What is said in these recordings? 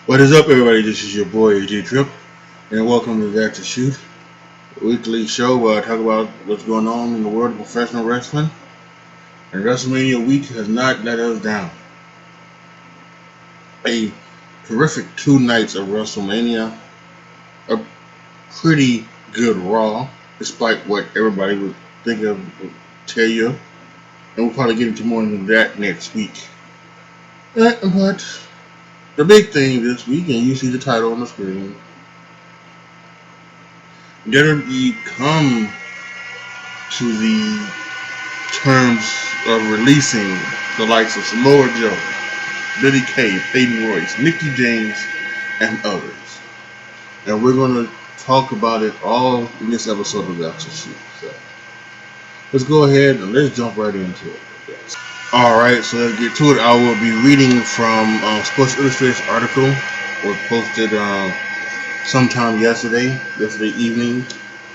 What is up, everybody? This is your boy AJTRIP, and welcome to That to Shoot, a weekly show where I talk about what's going on in the world of professional wrestling. And WrestleMania week has not let us down. A terrific 2 nights of WrestleMania, a pretty good Raw, despite what everybody would think of, would tell you. And we'll probably get into more than that next week. But the big thing this week, and you see the title on the screen, WWE come to the terms of releasing the likes of Samoa Joe, Billie Kay, Peyton Royce, Mickie James, and others. And we're going to talk about it all in this episode of After Shoot. So let's go ahead and let's jump right into it. Alright, so let's get to it. I will be reading from Sports Illustrated's article, was posted sometime yesterday evening.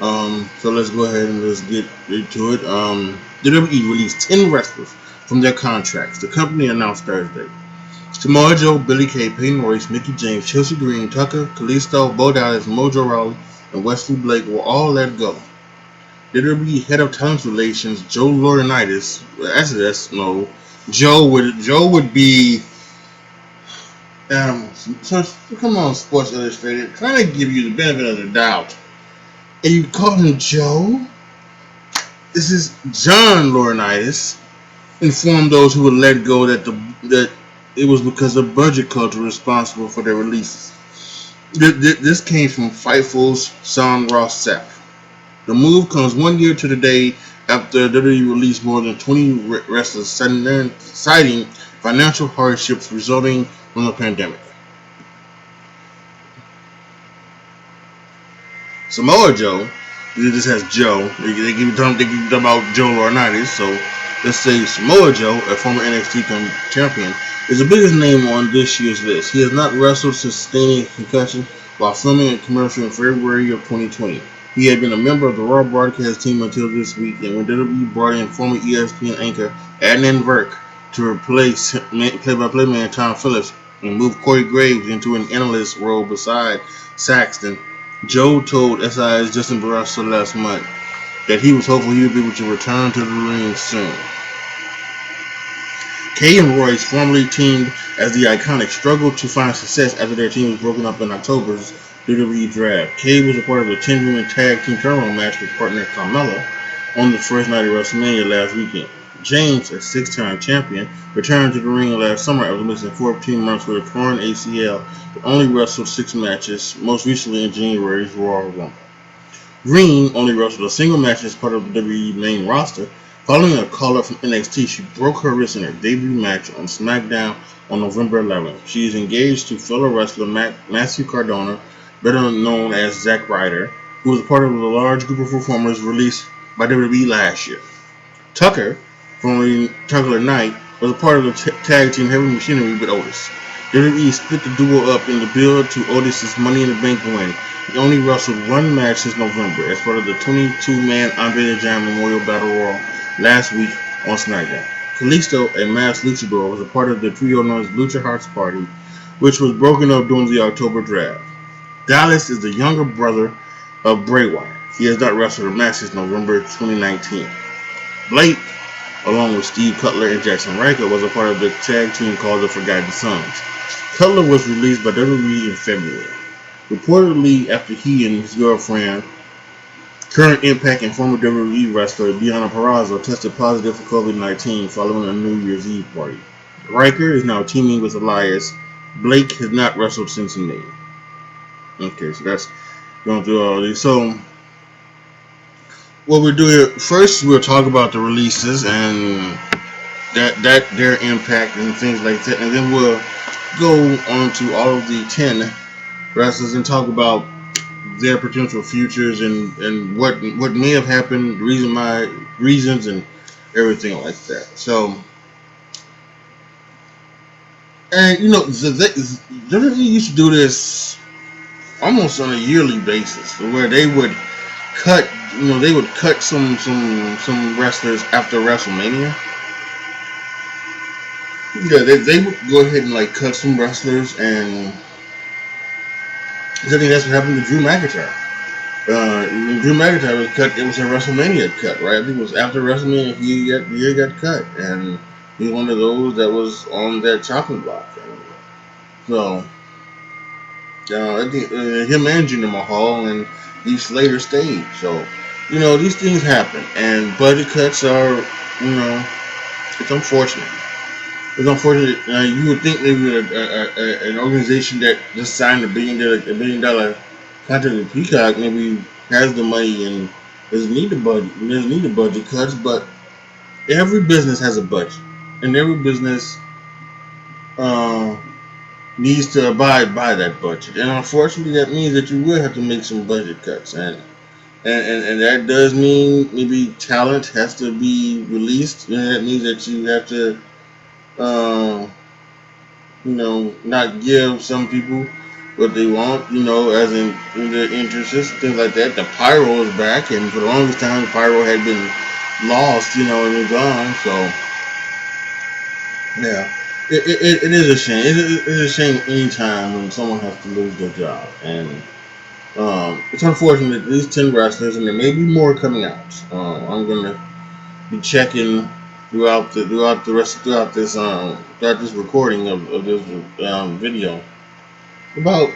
So let's go ahead and let's get into it. WWE released 10 wrestlers from their contracts. The company announced Thursday. Samoa Joe, Billie Kay, Peyton Royce, Mickie James, Chelsea Green, Tucker, Kalisto, Bo Dallas, Mojo Rawley, and Wesley Blake were all let go. WWE head of talent relations Joe Laurinaitis, actually that's no, Joe would be. So come on, Sports Illustrated, trying to give you the benefit of the doubt, and you call him Joe. This is John Laurinaitis informed those who were let go that it was because of budget cuts were responsible for their releases. This came from Fightful's Sean Ross Sapp. The move comes 1 year to the day after WWE released more than 20 wrestlers, citing financial hardships resulting from the pandemic. Samoa Joe, this has Joe. They keep talking about Joe Laurinaitis, so let's say Samoa Joe, a former NXT champion, is the biggest name on this year's list. He has not wrestled since sustaining a concussion while filming a commercial in February of 2020. He had been a member of the Raw broadcast team until this week, and when WWE brought in former ESPN anchor Adnan Virk to replace play-by-play man Tom Phillips and move Corey Graves into an analyst role beside Saxton, Joe told SI's Justin Barrasso last month that he was hopeful he would be able to return to the ring soon. Kayden Royce, formerly teamed as the Iconics, struggled to find success after their team was broken up in October's WWE draft. Kay was a part of a 10-woman tag team turnaround match with partner Carmella on the first night of WrestleMania last weekend. James, a six-time champion, returned to the ring last summer after missing 14 months with a torn ACL, but only wrestled 6 matches, most recently in January's Royal Rumble. Green only wrestled a single match as part of the WWE main roster. Following a call-up from NXT, she broke her wrist in her debut match on SmackDown on November 11th. She is engaged to fellow wrestler Matthew Cardona, better known as Zack Ryder, who was a part of the large group of performers released by WWE last year. Tucker, formerly Tucker Knight, was a part of the tag team Heavy Machinery with Otis. WWE split the duo up in the build to Otis's Money in the Bank win. He only wrestled one match since November as part of the 22-man Andre the Giant Memorial Battle Royal last week on SmackDown. Kalisto, a masked luchador, was a part of the trio known as Lucha Hearts Party, which was broken up during the October draft. Dallas is the younger brother of Bray Wyatt. He has not wrestled a match since November 2019. Blake, along with Steve Cutler and Jackson Ryker, was a part of the tag team called the Forgotten Sons. Cutler was released by WWE in February, reportedly after he and his girlfriend, current Impact and former WWE wrestler Deonna Purrazzo, tested positive for COVID-19 following a New Year's Eve party. Ryker is now teaming with Elias. Blake has not wrestled since May. Okay, so that's going through all these. So what we'll do here, first we'll talk about the releases and that their impact and things like that, and then we'll go on to all of the 10 wrestlers and talk about their potential futures and what may have happened, reasons and everything like that. So, and WWE used to do this almost on a yearly basis, where they would cut some wrestlers after WrestleMania. Yeah, they would go ahead and like cut some wrestlers and I think that's what happened to Drew McIntyre. When Drew McIntyre was cut, it was a WrestleMania cut, right? I think it was after WrestleMania he got cut, and he's one of those that was on that chopping block. And so I think him and Jinder Mahal and Heath Slater stayed. So these things happen, and budget cuts are it's unfortunate. It's unfortunate. You would think maybe an organization that just signed a $1 billion contract with Peacock maybe has the money and doesn't need the budget cuts, but every business has a budget, and every business uh, needs to abide by that budget. And unfortunately, that means that you will have to make some budget cuts, and that does mean maybe talent has to be released, and that means that you have to. Uh, not give some people what they want, as in their interests, things like that. The pyro is back, and for the longest time, the pyro had been lost, and it's gone. So, yeah, it is a shame. It is a shame any time when someone has to lose their job, and it's unfortunate. At least 10 wrestlers, and there may be more coming out. I'm gonna be checking throughout this recording of this video about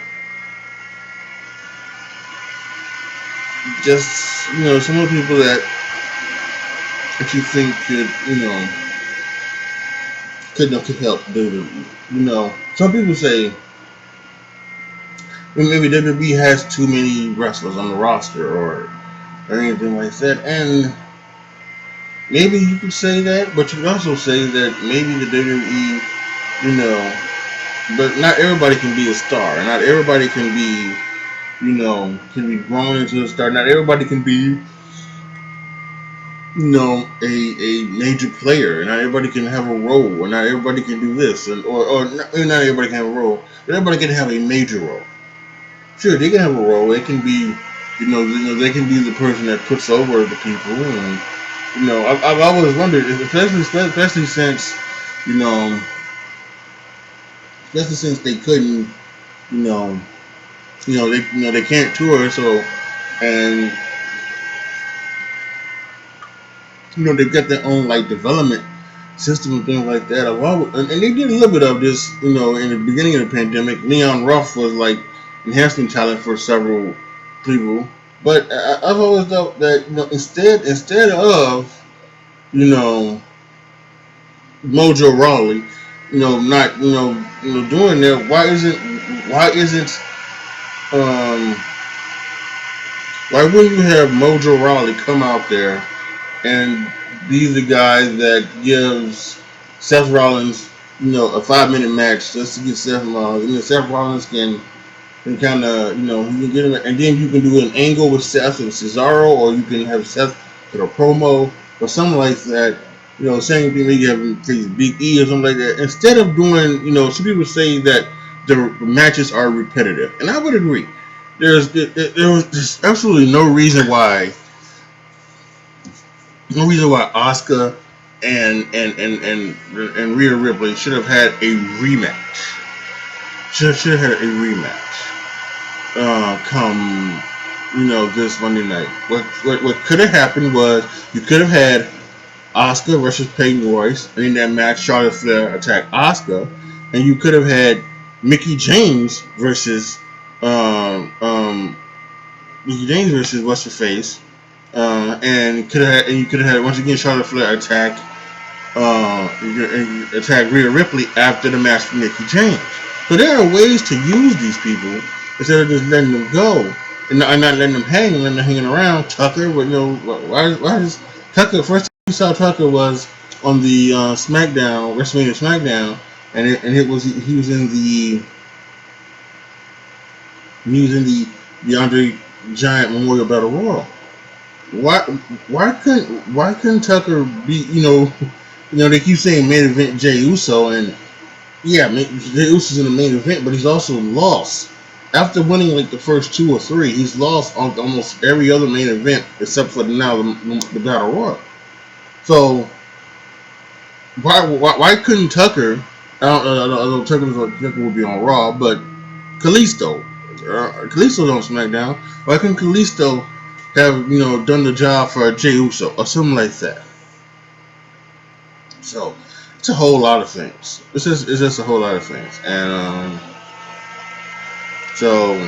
just some of the people that you think could help WWE. Some people say maybe WWE has too many wrestlers on the roster or anything like that, and maybe you could say that, but you could also say that maybe the WWE, but not everybody can be a star, and not everybody can be grown into a star. Not everybody can be a major player. Not everybody can have a role, or not everybody can do this, or not everybody can have a role, but everybody can have a major role. Sure, they can have a role. They can be, they can be the person that puts over the people, and I've always wondered, especially since, you know, especially since they couldn't, you know, they can't tour, so and they've got their own like development system and things like that. And they did a little bit of this, in the beginning of the pandemic. Leon Ruff was like enhancement talent for several people, but I've always thought that instead of Mojo Rawley, not doing that. Um why wouldn't you have Mojo Rawley come out there and these are guys that gives Seth Rollins, a 5 minute match just to get Seth Rollins. Seth Rollins can kind of, you can get him, and then you can do an angle with Seth and Cesaro, or you can have Seth with a promo or something like that. Same thing. Maybe have face Big E or something like that. Instead of doing, some people say that the matches are repetitive, and I would agree. There was just absolutely no reason why Asuka and Rhea Ripley should have had a rematch. Should have had a rematch. Come this Monday night. What could have happened was you could have had Asuka versus Peyton Royce, and in that match Charlotte Flair attacked Asuka, and you could have had Mickie James versus um, um, what's her face, and you could have had once again Charlotte Flair attack Rhea Ripley after the match for Mickie James. So there are ways to use these people instead of just letting them go and not letting them hang and letting them hanging around. Tucker, but why is Tucker? First time we saw Tucker was on the SmackDown, WrestleMania SmackDown, and it was he was in the Andre Giant Memorial Battle Royal. Why couldn't Tucker be they keep saying main event Jey Uso, and yeah, Jey Uso's in the main event, but he's also lost. After winning like the first two or three, he's lost on almost every other main event except for the Battle Royal. So why couldn't Tucker? I don't know. Tucker would be on Raw, but Kalisto. Kalisto's on SmackDown. Why couldn't Kalisto have done the job for Jey Uso or something like that? So it's a whole lot of things. It's just a whole lot of things, and so.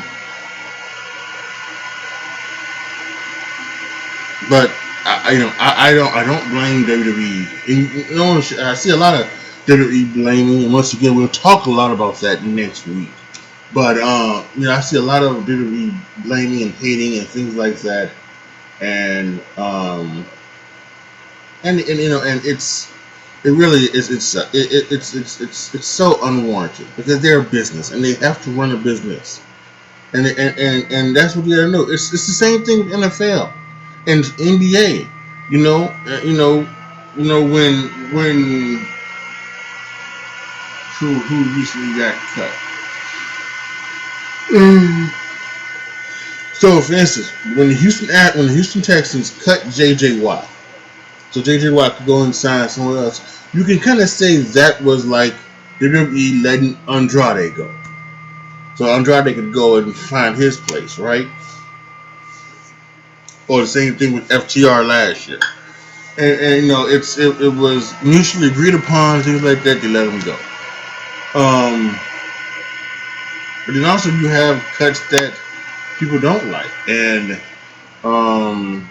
But I don't blame WWE. And, I see a lot of WWE blaming, and once again we'll talk a lot about that next week. But I see a lot of WWE blaming and hating and things like that, and it really is it's so unwarranted because they're a business and they have to run a business, and that's what you gotta know. It's the same thing with NFL and NBA. When who recently got cut. So, for instance, when the Houston Texans cut J.J. Watt, so J.J. Watt could go and sign somewhere else, you can kind of say that was like WWE letting Andrade go. So Andrade could go and find his place, right? Or the same thing with FTR last year. And it was mutually agreed upon, things like that, they let him go. But then also you have cuts that people don't like, and I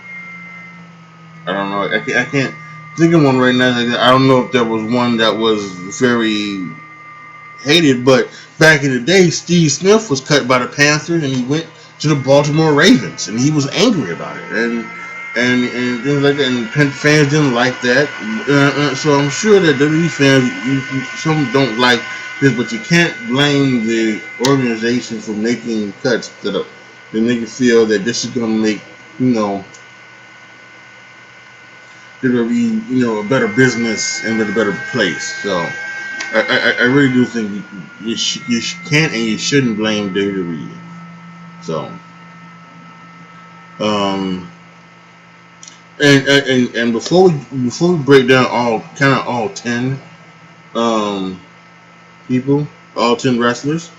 don't know. I can't think of one right now. I don't know if there was one that was very hated, but back in the day, Steve Smith was cut by the Panthers, and he went to the Baltimore Ravens, and he was angry about it, and things like that. And fans didn't like that, so I'm sure that WWE fans, some don't like this, but you can't blame the organization for making cuts that make you feel that this is going to make WWE a better business and a better place. So I really do think you can't and you shouldn't blame WWE. So and before we break down all 10 people, all 10 wrestlers,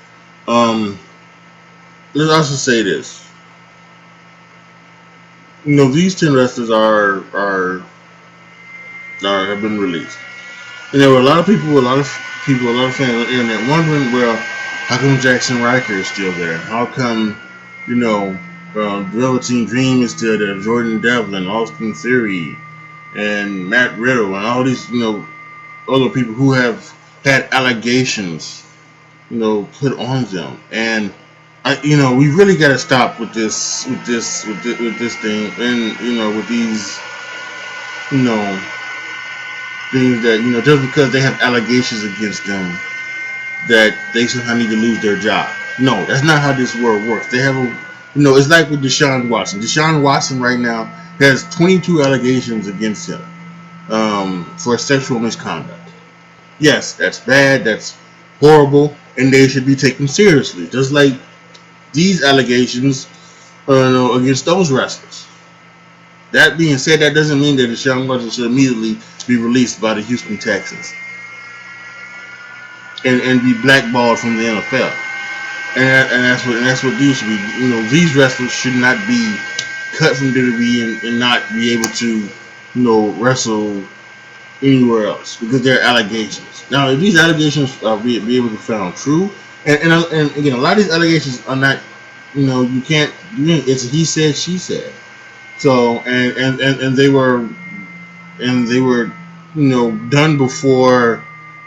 let's also say this. These 10 wrestlers have been released. And there were a lot of people, a lot of fans on the internet wondering, well, how come Jackson Riker is still there? How come, Velveteen Dream is still there? Jordan Devlin, Austin Theory, and Matt Riddle, and all these, other people who have had allegations, put on them. And we really got to stop with this thing, and with these, things that just because they have allegations against them, that they somehow need to lose their job. No, that's not how this world works. They have it's like with Deshaun Watson. Deshaun Watson right now has 22 allegations against him for sexual misconduct. Yes, that's bad. That's horrible, and they should be taken seriously. Just like these allegations against those wrestlers. That being said, that doesn't mean that Deshaun Watson should immediately be released by the Houston Texans and be blackballed from the NFL. And that's what these should be. These wrestlers should not be cut from WWE and not be able to wrestle anywhere else because they're allegations. Now, if these allegations are be able to be found true, and again, a lot of these allegations are not, you can't. It's a he said, she said. So and they were done before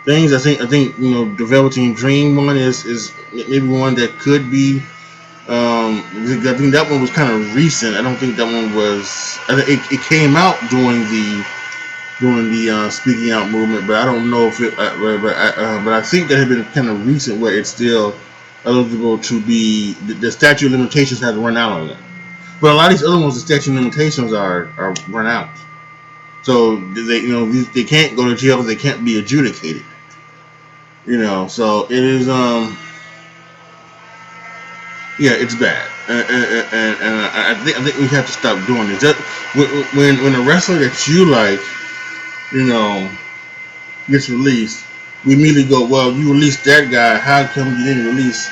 things. I think the Velveteen Dream one is maybe one that could be. I think that one was kind of recent. I don't think that one was. It came out during the speaking out movement, but I don't know if it. But I think that had been kind of recent where it's still eligible to be. The statute of limitations has run out on it. But a lot of these other ones, the statute of limitations are run out. So they can't go to jail. They can't be adjudicated. So it is. Yeah, it's bad, and I think we have to stop doing this. When a wrestler that you like, gets released, we immediately go, well, you released that guy. How come you didn't release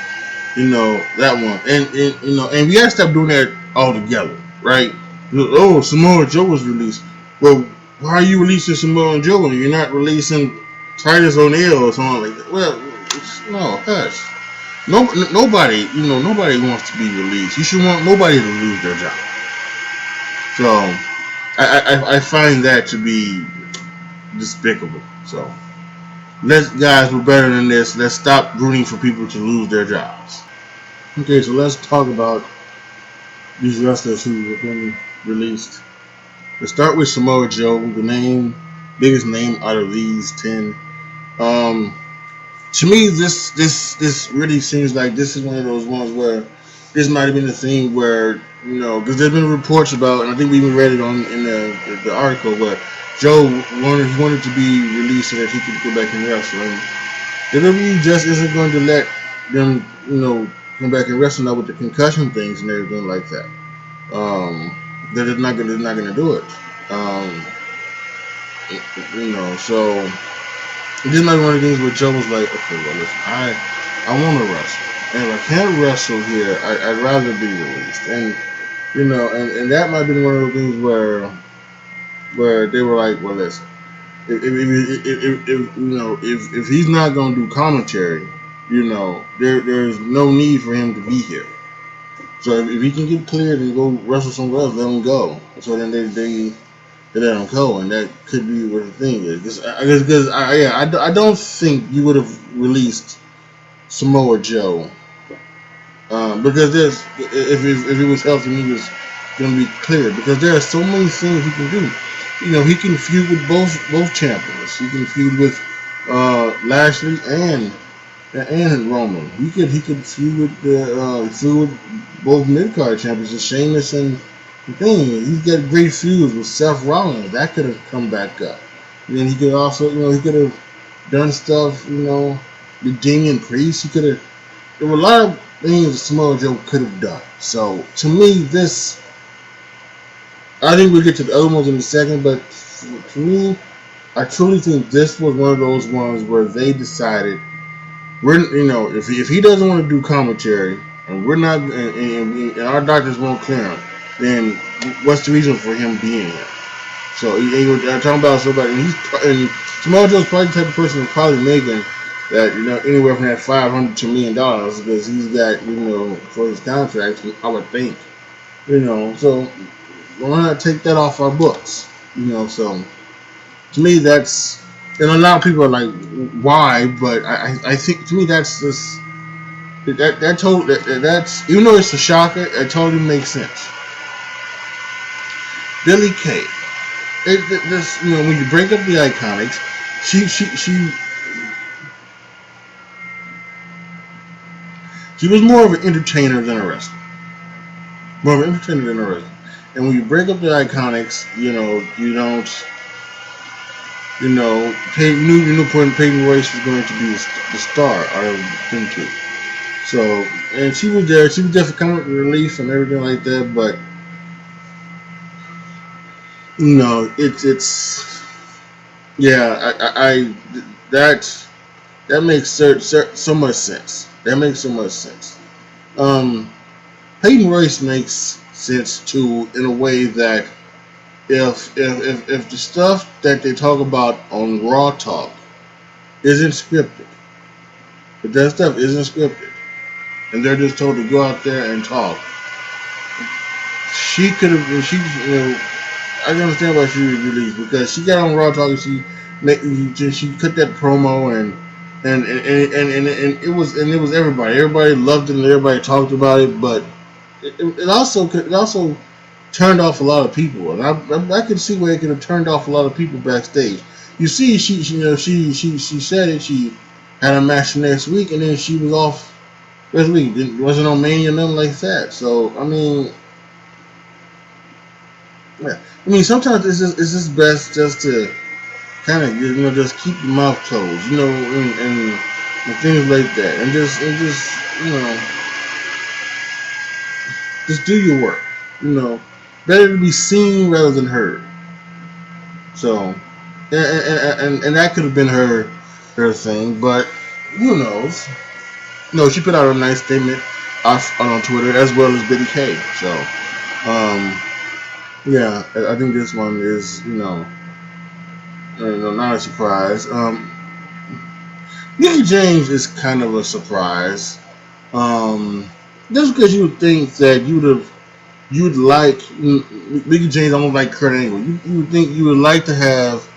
You know, that one. And you know, and we gotta stop doing that altogether, right? Oh, Samoa Joe was released. Well, why are you releasing Samoa Joe and you're not releasing Titus O'Neil or something like that? Well, no, hush. No, nobody, you know, nobody wants to be released. You should want nobody to lose their job. So, I find that to be despicable. So, let's guys, we're better than this. Let's stop rooting for people to lose their jobs. Okay, so let's talk about these wrestlers who have been released. Let's start with Samoa Joe, the biggest name out of these 10. Um, to me, this really seems like this is one of those ones where this might have been the thing where, you know, because there's been reports about, and I think we even read it in the article where Joe wanted to be released so that he could go back and wrestle. And WWE just isn't going to let them, you know, come back and wrestle now with the concussion things and everything like that. They're not gonna do it. Um, you know, so this might be one of the things where Joe was like, okay, well, listen, I want to wrestle, and if I can't wrestle here, I'd rather be released, and you know, and that might be one of those things where they were like, well, listen, if you know if he's not gonna do commentary, you know, there's no need for him to be here. So if he can get cleared and go wrestle somewhere else, let him go. So then they let him go, and that could be what the thing is. Because I don't think you would have released Samoa Joe because if he was healthy, he was going to be cleared. Because there are so many things he can do. You know, he can feud with both champions. He can feud with Lashley and Roman. He could feud with both mid card champions, Sheamus and the thing. He's got great feuds with Seth Rollins. That could have come back up. And then he could also, you know, he could have done stuff, you know, with Damian Priest. He could have. There were a lot of things that Samoa Joe could have done. So to me, this. I think we'll get to the other ones in a second, but to me, I truly think this was one of those ones where they decided you know, if he doesn't want to do commentary and we're not and our doctors won't clear him, then what's the reason for him being here? So I'm talking about somebody, and Samoa Joe's probably the type of person that's probably making that, you know, anywhere from that $500 to $1 million because he's got, you know, for his contract, I would think, you know, so why not take that off our books, you know? So to me, that's, and a lot of people are like, why? But I think to me that's just that's even though it's a shocker, it totally makes sense. Billie Kay, this, you know, when you break up the Iconics, she was more of an entertainer than a wrestler, more of an entertainer than a wrestler. And when you break up the Iconics, you know, you don't. You know, Peyton Royce was going to be the star out of them two. So, and she was there. She was there for comic relief and everything like that. But you know, it's yeah. That makes so much sense. That makes so much sense. Um, Peyton Royce makes sense too in a way that if the stuff that they talk about on Raw Talk isn't scripted, if that stuff isn't scripted, and they're just told to go out there and talk, she could have. She, you know, I can understand why she was released because she got on Raw Talk and she cut that promo and it was everybody. Everybody loved it and everybody talked about it, but it also turned off a lot of people, and I could see where it could have turned off a lot of people backstage. You see, she said it. She had a match next week, and then she was off this week. It wasn't on Mania, nothing like that. So I mean, yeah. I mean, sometimes it's just best just to kind of, you know, just keep your mouth closed, you know, and things like that, and just you know, just do your work, you know. Better to be seen rather than heard. So, and that could have been her thing, but who knows? No, she put out a nice statement on Twitter as well as Billie Kay. So, um, yeah, I think this one is, not a surprise. Mickie James is kind of a surprise. Um, just because you would think that you'd like Mickie James almost like Kurt Angle. You would think you would like to have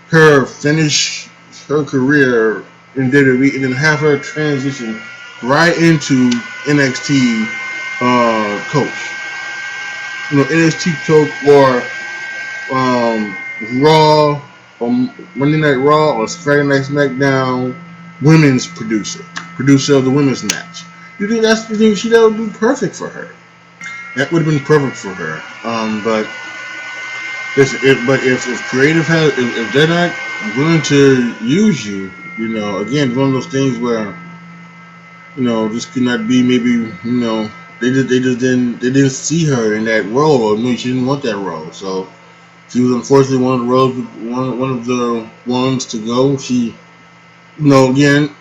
her finish her career in WWE and then have her transition right into NXT coach. NXT coach or Raw or Monday Night Raw or Friday Night SmackDown women's producer of the women's match. You think that would be perfect for her. That would have been perfect for her. But if creative has if they're not willing to use you, again, it's one of those things where this could not be maybe they didn't see her in that role, or maybe she didn't want that role. So she was unfortunately one of the roles, one of the ones to go. She, again,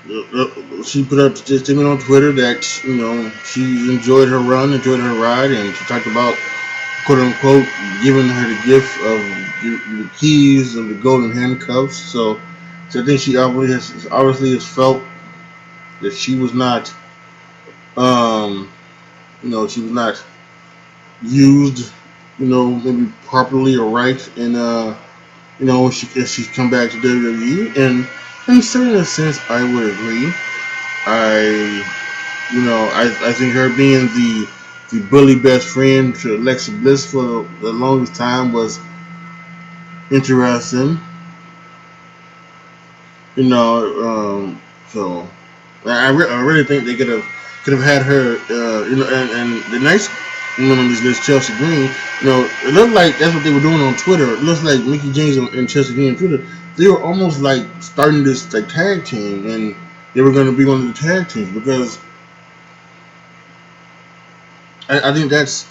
she put up a statement on Twitter that she enjoyed her run, enjoyed her ride, and she talked about quote unquote giving her the gift of the keys of the golden handcuffs. So I think she obviously has felt that she was not, um, she was not used, maybe properly or right, and she's come back to WWE, and in a certain sense, I would agree. I, I think her being the bully best friend to Alexa Bliss for the longest time was interesting. So I really think they could have had her, and the nice one on this Chelsea Green, it looked like that's what they were doing on Twitter. It looks like Mickie James and Chelsea Green on Twitter, they were almost like starting this like tag team, and they were going to be one of the tag teams because I think that's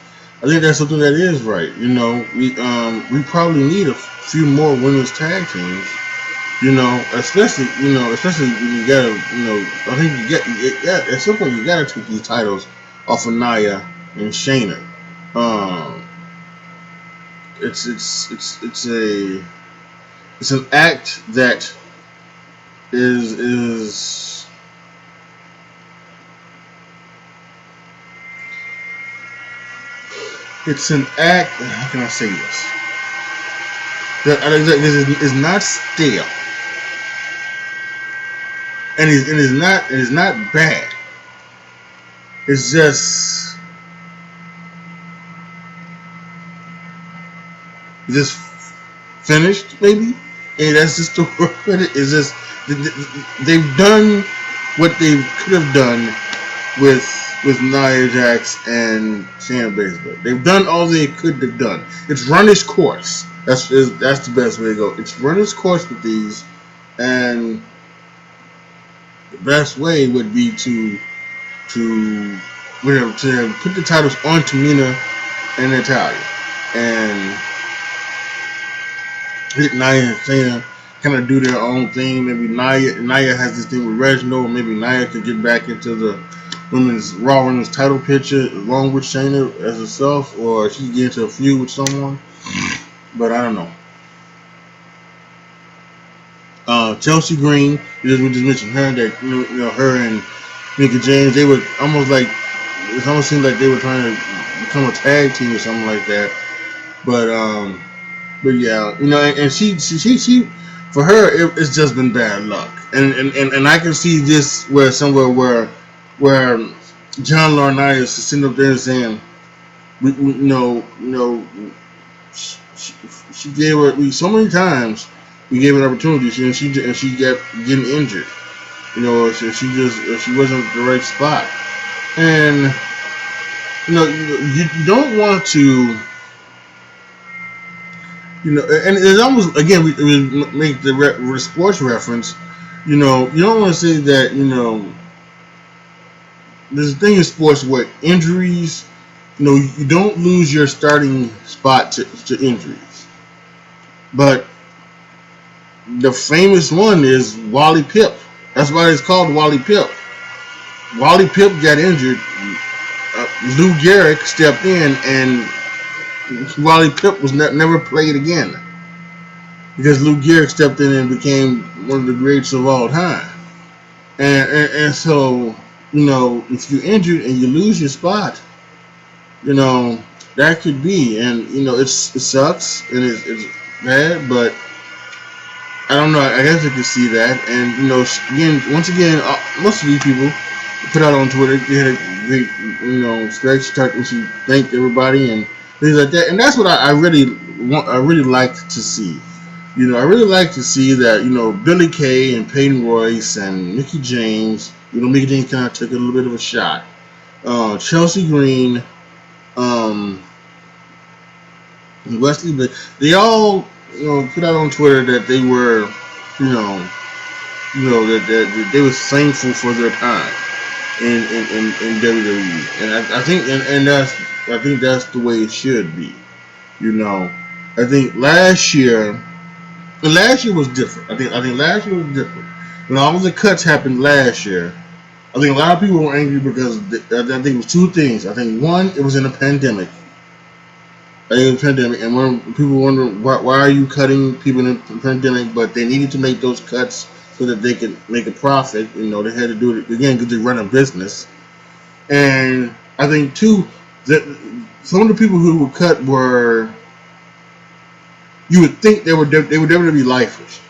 something that is right. We probably need a few more women's tag teams. Especially when you gotta, I think at some point you gotta take these titles off of Nia and Shayna. Um, it's it's an act that is it's an act. How can I say this? That is not stale, and it's not bad. It's just finished, maybe, and that's just the word. It's just they've done what they could have done with Nia Jax and Shayna Baszler. They've done all they could have done. It's run its course. That's the best way to go. It's run its course with these, and the best way would be to to put the titles on Tamina and Natalia, and hit Nia and Shayna kind of do their own thing. Maybe Nia has this thing with Reginald. Maybe Nia could get back into the Raw Women's title picture along with Shayna as herself, or she could get into a feud with someone. But I don't know. Chelsea Green, we just mentioned her. That her and Mickie James, they were almost like it almost seemed like they were trying to become a tag team or something like that. But yeah, and she for her it's just been bad luck, and I can see this where John Laurinaitis is sitting up there and saying, she gave her so many times. We gave her an opportunity, and she kept getting injured. She wasn't at the right spot, and you don't want to. And it's almost again we make the sports reference. You don't want to say that. There's a thing in sports where injuries. You don't lose your starting spot to injuries, but the famous one is Wally Pipp. That's why it's called Wally Pipp. Wally Pip got injured, Lou Gehrig stepped in, and Wally Pip was never played again because Lou Gehrig stepped in and became one of the greats of all time. And so, if you're injured and you lose your spot, you know, that could be, and it sucks and it's bad, but I don't know. I guess I could see that, and once again, most of these people put out on Twitter, they had a great, stretch, and she thanked everybody and things like that, and that's what I really want. I really like to see. I really like to see that, Billie Kay and Peyton Royce and Mickie James. Mickie James kind of took a little bit of a shot. Chelsea Green, um, Wesley Blake, they all, put out on Twitter that they were, you know, that they were thankful for their time in WWE, and I think, and I think that's the way it should be. I think last year was different. I think last year was different. When all of the cuts happened last year, I think a lot of people were angry because I think it was two things. I think one, it was in a pandemic. And when people wonder why are you cutting people in a pandemic, but they needed to make those cuts so that they could make a profit. They had to do it again because they run a business. And I think two, that some of the people who were cut were, you would think they were WWE lifers.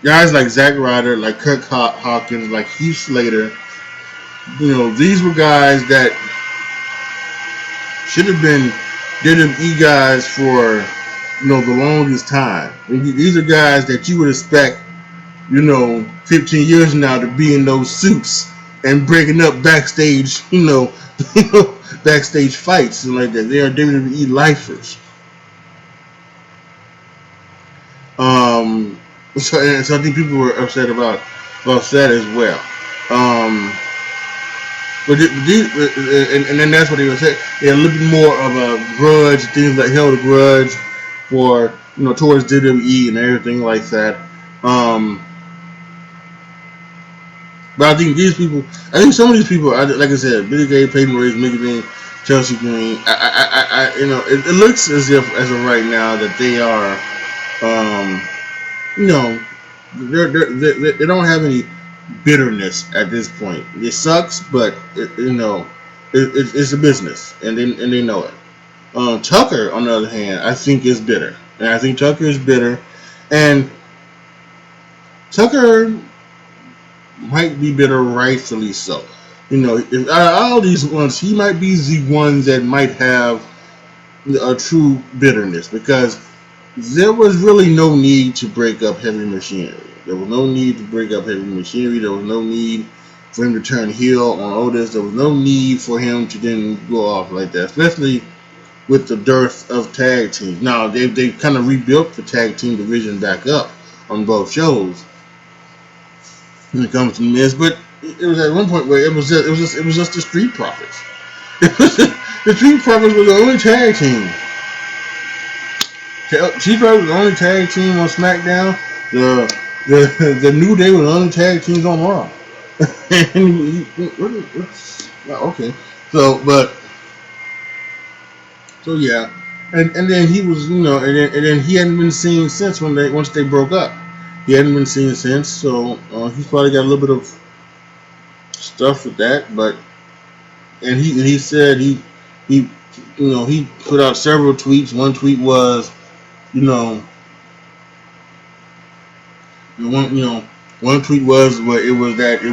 Guys like Zack Ryder, like Kirk Hawkins, like Heath Slater. These were guys that should have been WWE guys for the longest time. These are guys that you would expect 15 years now to be in those suits and breaking up backstage backstage fights and like that. They are WWE lifers. So I think people were upset about that as well. But and then that's what they were saying. They had a little bit more of a grudge, things like held a grudge for towards WWE and everything like that. But I think some of these people, like I said, Billie Kay, Peyton Royce, Mickie James, Chelsea Green. It looks as of right now that they are, you know, they don't have any bitterness at this point. It sucks, but it's a business, and they know it. Tucker, on the other hand, I think is bitter, and I think Tucker is bitter, and Tucker might be bitter, rightfully so. If out of all these ones, he might be the one that might have a true bitterness because there was really no need to break up heavy machinery. There was no need to break up heavy machinery. There was no need for him to turn heel on Otis. There was no need for him to then go off like that, especially with the dearth of tag teams. Now they've kind of rebuilt the tag team division back up on both shows when it comes to Miz, but it was at one point where it was just the Street Profits. The Street Profits were the only tag team. Street Profits were the only tag team on SmackDown. The New Day were the only tag teams on Raw. Okay, so yeah, and then he was and then he hadn't been seen since once they broke up. He hadn't been seen since, so he's probably got a little bit of stuff with that. But he said he put out several tweets. One tweet was one tweet was where it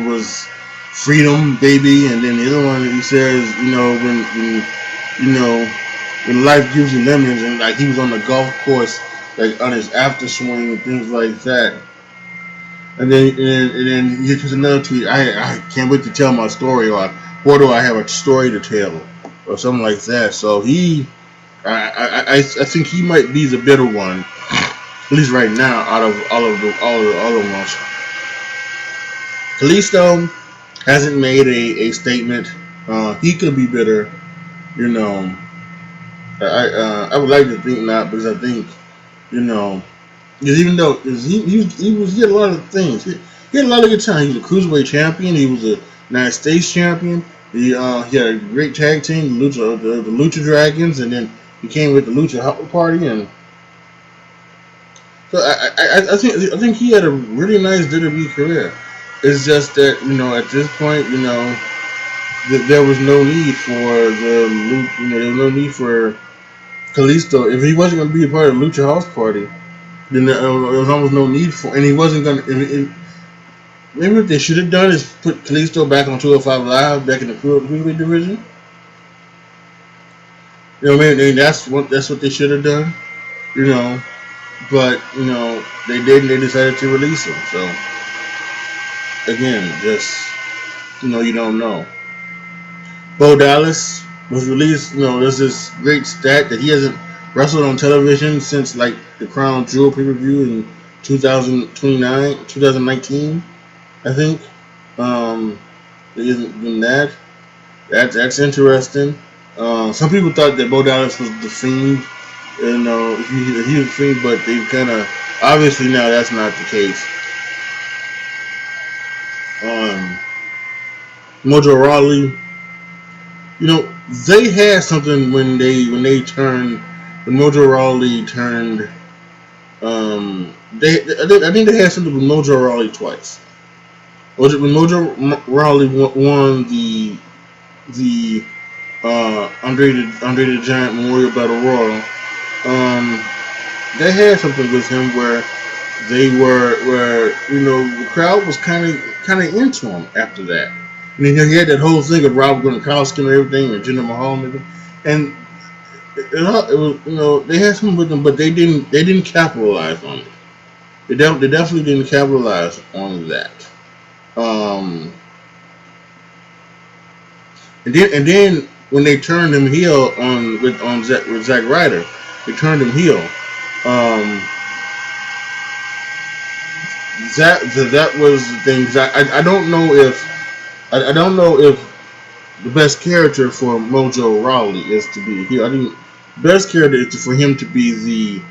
was freedom, baby, and then the other one he says when life gives you lemons, and like he was on the golf course like on his after swing and things like that. And then he puts another tweet. I can't wait to tell my story, or do I have a story to tell, or something like that. So I think he might be the bitter one, at least right now, out of all of the other ones. Kalisto hasn't made a statement. He could be bitter, I would like to think not, because I think because even though he had a lot of things. He had a lot of good time. He was a cruiserweight champion. He was a United States champion. He had a great tag team, the Lucha Dragons, and then he came with the Lucha House Party, and so I think he had a really nice WWE career. It's just that at this point there was no need for there was no need for Kalisto if he wasn't going to be a part of the Lucha House Party. Then there was almost no need for, and he wasn't going to. Maybe what they should have done is put Kalisto back on 205 Live, back in the cruiserweight division. Maybe that's what they should have done. You know, but they didn't. They decided to release him. So again, just you don't know. Bo Dallas was released. There's this great stat that he hasn't wrestled on television since like the Crown Jewel pay per view in 2019, I think. It isn't been that. That's interesting. Some people thought that Bo Dallas was the Fiend. He was the Fiend, but they kind of obviously now that's not the case. Um, Mojo Rawley, they had something when Mojo Rawley turned. I think they had something with Mojo Rawley twice. Was it when Mojo Rawley won the Andre the Giant Memorial Battle Royal? They had something with him where the crowd was kind of into him after that. And then he had that whole thing of Rob Gronkowski and everything, and Jinder Mahal and everything. And it was they had something with him, but they didn't capitalize on it. They definitely didn't capitalize on that. Um, and then when they turned him heel with Zack Ryder, they turned him heel. Um, that was the thing. I don't know if I don't know if the best character for Mojo Rawley is to be heel. I think the best character is for him to be the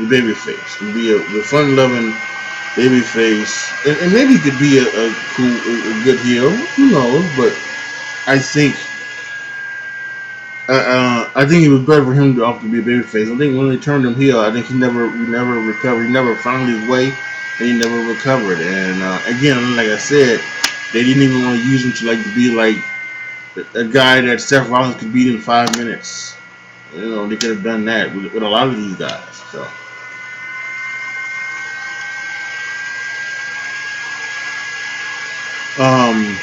baby face, to be the fun loving baby face, and maybe he could be a cool a good heel. Who knows? But I think I think it was better for him to opt to be a babyface. I think when they turned him heel, I think he never recovered. He never found his way, and he never recovered. And again, like I said, they didn't even want to use him to be like a guy that Seth Rollins could beat in 5 minutes. They could have done that with a lot of these guys. So. Um,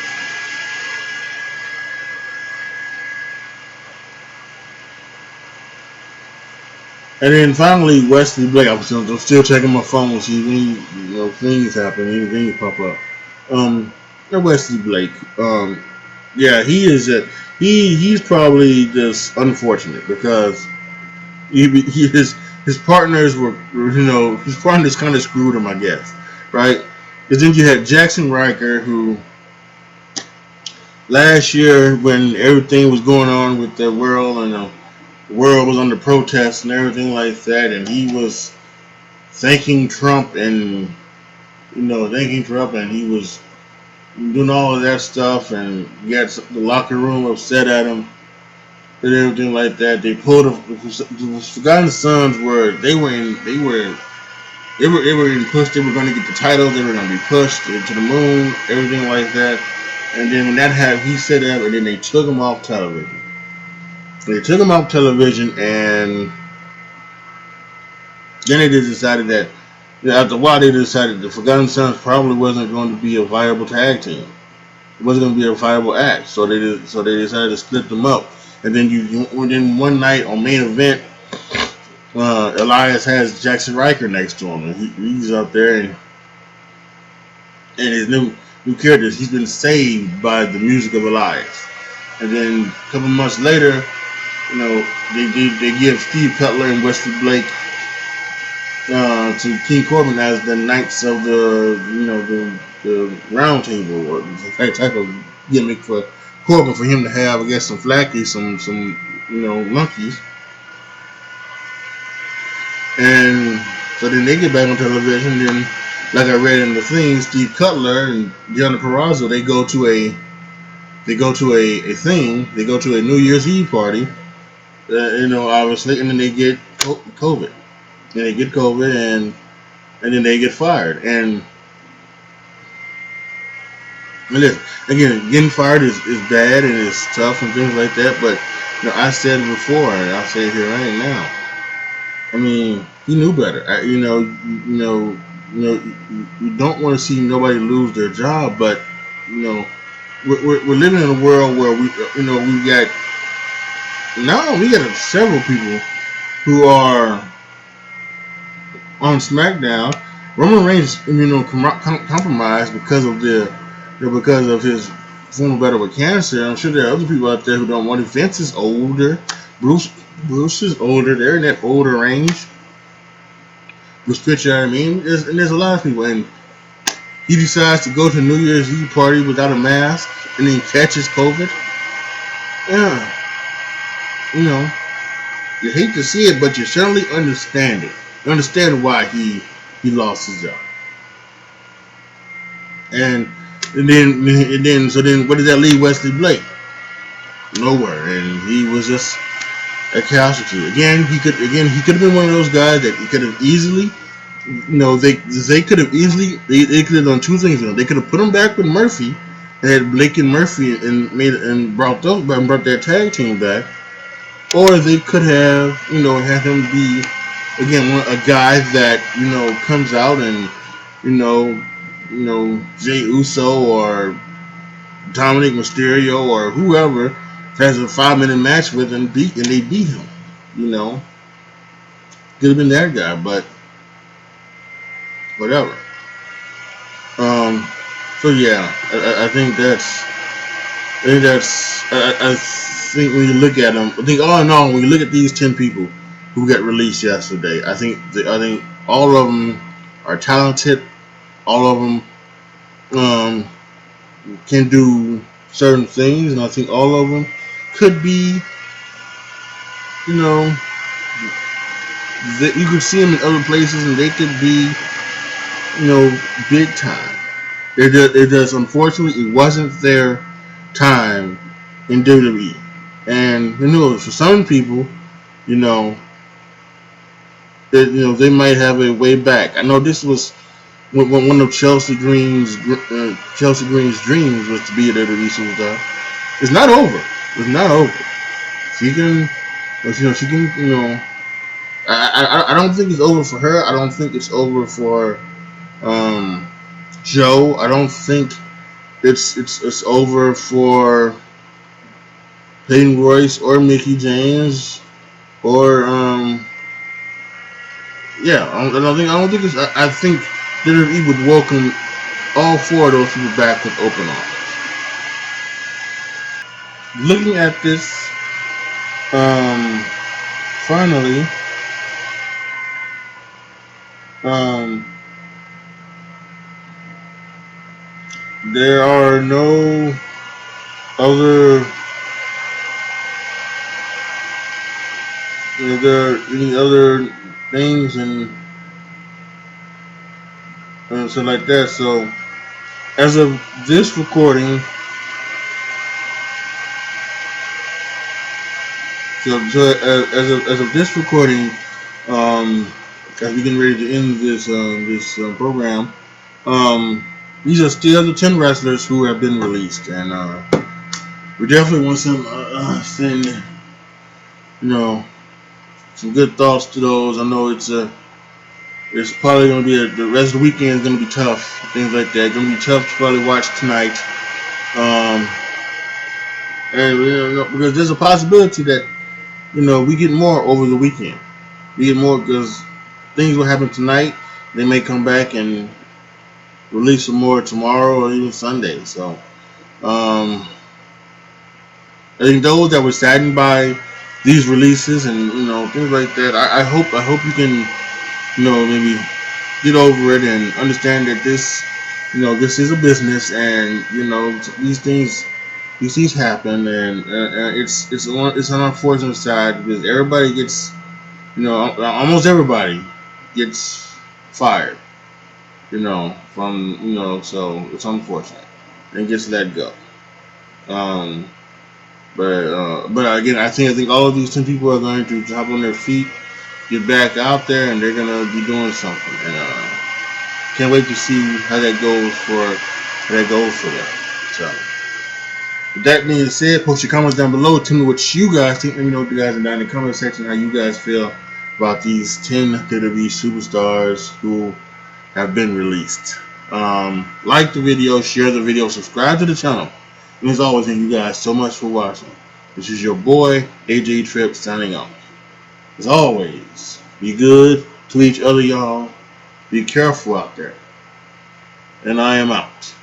and then finally, Wesley Blake. I'm still checking my phone to see if any things happen, anything pop up. Wesley Blake. Yeah, he is he's probably just unfortunate because his partners his partners kind of screwed him, I guess, right? Because then you had Jackson Riker, who last year when everything was going on with the world and the world was under protest and everything like that, and he was thanking Trump and he was doing all of that stuff, and you got the locker room upset at him and everything like that. They pulled the Forgotten Sons they were in push. They were going to get the titles. They were going to be pushed to the moon, everything like that. And then when that happened, he said that, and then they took him off television. They took him off television, and then they just decided that after a while they decided the Forgotten Sons probably wasn't going to be a viable tag team. It wasn't going to be a viable act, so they decided to split them up. And then then one night on main event, Elias has Jackson Riker next to him, and he's up there, and his new characters. He's been saved by the music of Elias. And then a couple months later, they give Steve Cutler and Wesley Blake to King Corbin as the Knights of the Round Table, or that type of gimmick for Corbin, for him to have, I guess, some flackies, some monkeys. And So then they get back on television. Then, like I read in the thing, Steve Cutler and Gianna Perrazzo, they go to a thing. They go to a New Year's Eve party. Obviously, and then they get COVID. And they get COVID, and then they get fired. And listen, again, getting fired is bad and it's tough and things like that. But I said it before, and I'll say it here right now. I mean, he knew better. You don't want to see nobody lose their job, but we're living in a world where we got several people who are on SmackDown. Roman Reigns, compromised because of his former battle with cancer. I'm sure there are other people out there who don't want it. Vince is older. Bruce is older. They're in that older range. Bruce Pritchard, there's a lot of people, and he decides to go to New Year's Eve party without a mask, and then catches COVID. Yeah, you hate to see it, but you certainly understand it. You understand why he lost his job. And then what did that leave Wesley Blake? Nowhere, and he was just a casualty. Again, he could have been one of those guys that he could have easily, they could have easily they could have done two things. They could have put him back with Murphy and had Blake and Murphy and brought that tag team back, or they could have had him be again a guy that comes out and Jey Uso or Dominic Mysterio or whoever has a 5-minute match with him and they beat him. Could have been that guy, but whatever. So yeah, I think when you look at them, I think all in all, when you look at these 10 people who got released yesterday, I think all of them are talented. All of them can do certain things, and I think all of them could be, you could see them in other places, and they could be, big time. It does. Unfortunately, it wasn't their time in WWE, and for some people, they might have a way back. I know this was one of Chelsea Green's dreams was to be a WWE superstar. It's not over. It's not over. She can, I don't think it's over for her. I don't think it's over for Joe. I don't think it's over for Peyton Royce or Mickie James or I don't think it's. I think WWE would welcome all 4 of those people back with open arms. Looking at this, finally, there are no other. There are any other things and so like that. So as of this recording, as of this recording, as we getting ready to end this program, these are still the 10 wrestlers who have been released, and we definitely want some send some good thoughts to those. I know it's probably going to be the rest of the weekend is going to be tough, things like that. Going to be tough to probably watch tonight, and because there's a possibility that we get more over the weekend. We get more because things will happen tonight. They may come back and release some more tomorrow or even Sunday. So I think those that were saddened by these releases and things like that, I hope you can maybe get over it and understand that this this is a business, and these things happen, and it's an unfortunate side because everybody gets almost everybody gets fired. So it's unfortunate. And gets let go. Um, but again, I think all of these 10 people are going to hop on their feet, get back out there, and they're gonna be doing something. And can't wait to see how that goes for them. So, with that being said, post your comments down below. Tell me what you guys think. Let me know what you guys are down in the comment section. How you guys feel about these 10 WWE superstars who have been released. Like the video, share the video, subscribe to the channel. And as always, thank you guys so much for watching. This is your boy, AJTRIP, signing off. As always, be good to each other, y'all. Be careful out there. And I am out.